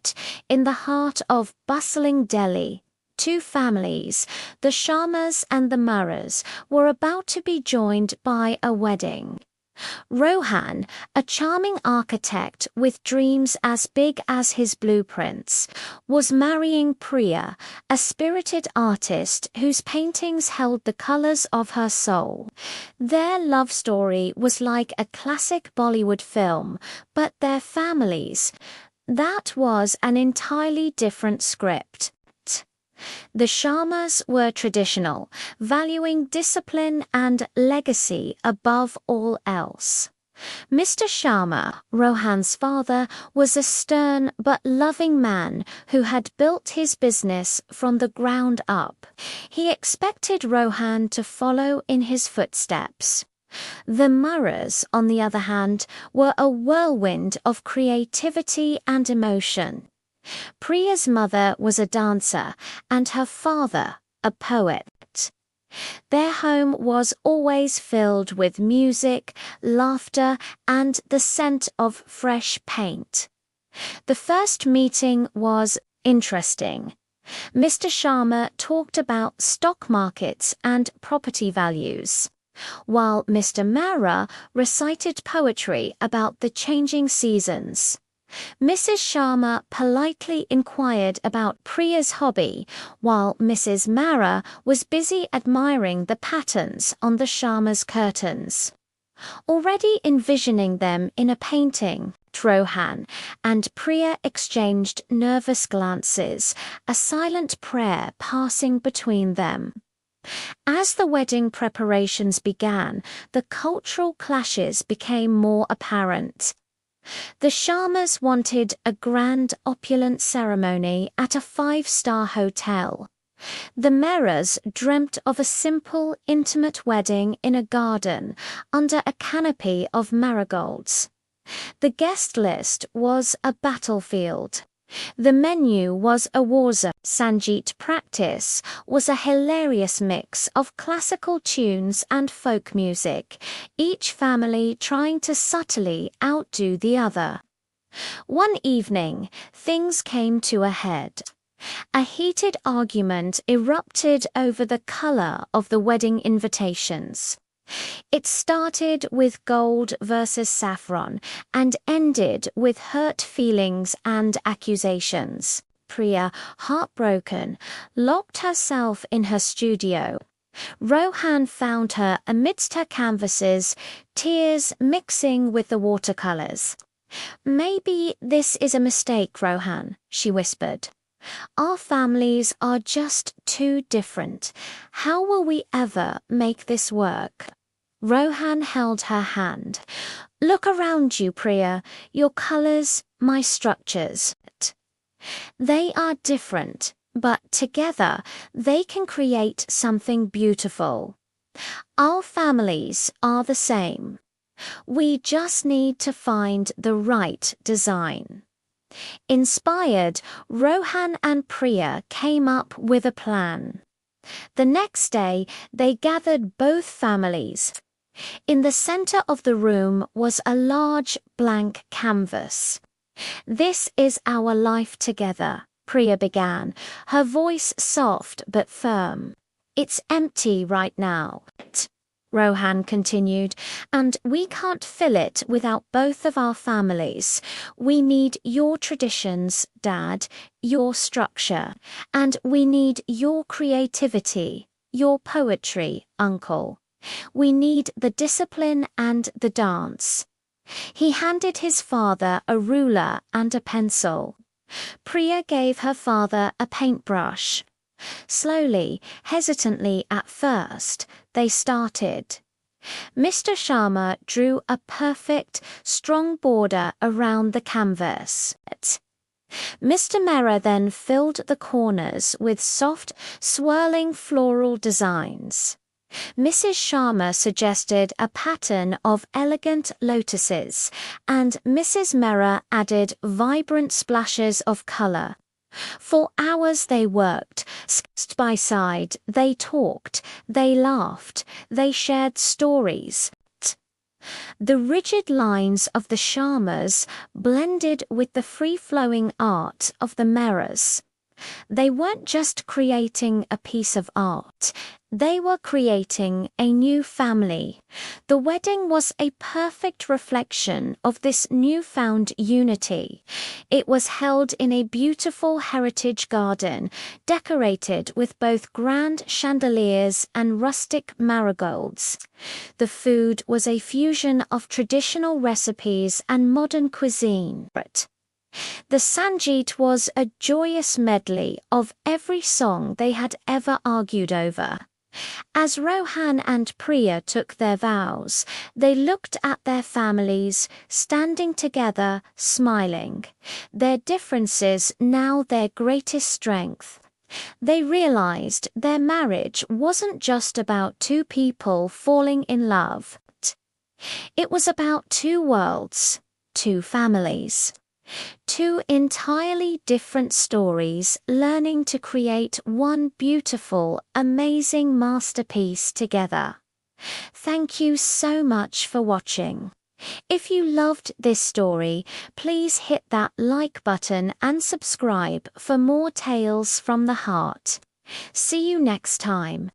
court in the heart of bustling Delhi. Two families, the Sharmas and the Mehras, were about to be joined by a wedding. Rohan, a charming architect with dreams as big as his blueprints, was marrying Priya, a spirited artist whose paintings held the colors of her soul. Their love story was like a classic Bollywood film, but their families, that was an entirely different script. The Sharmas were traditional, valuing discipline and legacy above all else. Mr. Sharma, Rohan's father, was a stern but loving man who had built his business from the ground up. He expected Rohan to follow in his footsteps. The Mehras, on the other hand, were a whirlwind of creativity and emotion. Priya's mother was a dancer and her father a poet. Their home was always filled with music, laughter, and the scent of fresh paint. The first meeting was interesting. Mr. Sharma talked about stock markets and property values, while Mr. Mehra recited poetry about the changing seasons. Mrs. Sharma politely inquired about Priya's hobby, while Mrs. Mehra was busy admiring the patterns on the Sharma's curtains. Already envisioning them in a painting, Rohan and Priya exchanged nervous glances, a silent prayer passing between them. As the wedding preparations began, the cultural clashes became more apparent. The Sharmas wanted a grand, opulent ceremony at a five-star hotel. The Mehras dreamt of a simple, intimate wedding in a garden under a canopy of marigolds. The guest list was a battlefield. The menu was a war zone. Sangeet practice was a hilarious mix of classical tunes and folk music, each family trying to subtly outdo the other. One evening, things came to a head. A heated argument erupted over the color of the wedding invitations. It started with gold versus saffron and ended with hurt feelings and accusations. Priya, heartbroken, locked herself in her studio. Rohan found her amidst her canvases, tears mixing with the watercolors. "Maybe this is a mistake, Rohan," she whispered. "Our families are just too different. How will we ever make this work?" Rohan held her hand. "Look around you, Priya. Your colors, my structures. They are different, but together they can create something beautiful. Our families are the same. We just need to find the right design." Inspired, Rohan and Priya came up with a plan. The next day, they gathered both families. In the center of the room was a large blank canvas. "This is our life together," Priya began, her voice soft but firm. "It's empty right now," Rohan continued, "and we can't fill it without both of our families. We need your traditions, Dad, your structure, and we need your creativity, your poetry, Uncle. We need the discipline and the dance." He handed his father a ruler and a pencil. Priya gave her father a paintbrush. Slowly, hesitantly at first, they started. Mr. Sharma drew a perfect, strong border around the canvas. Mr. Mehra then filled the corners with soft, swirling floral designs. Mrs. Sharma suggested a pattern of elegant lotuses, and Mrs. Mehra added vibrant splashes of color. For hours they worked, side by side, they talked, they laughed, they shared stories. The rigid lines of the Sharmas blended with the free-flowing art of the Mehras. They weren't just creating a piece of art, they were creating a new family. The wedding was a perfect reflection of this newfound unity. It was held in a beautiful heritage garden, decorated with both grand chandeliers and rustic marigolds. The food was a fusion of traditional recipes and modern cuisine. The Sangeet was a joyous medley of every song they had ever argued over. As Rohan and Priya took their vows, they looked at their families, standing together, smiling. Their differences now their greatest strength. They realized their marriage wasn't just about two people falling in love. It was about two worlds, two families. Two entirely different stories learning to create one beautiful, amazing masterpiece together. Thank you so much for watching. If you loved this story, please hit that like button and subscribe for more tales from the heart. See you next time.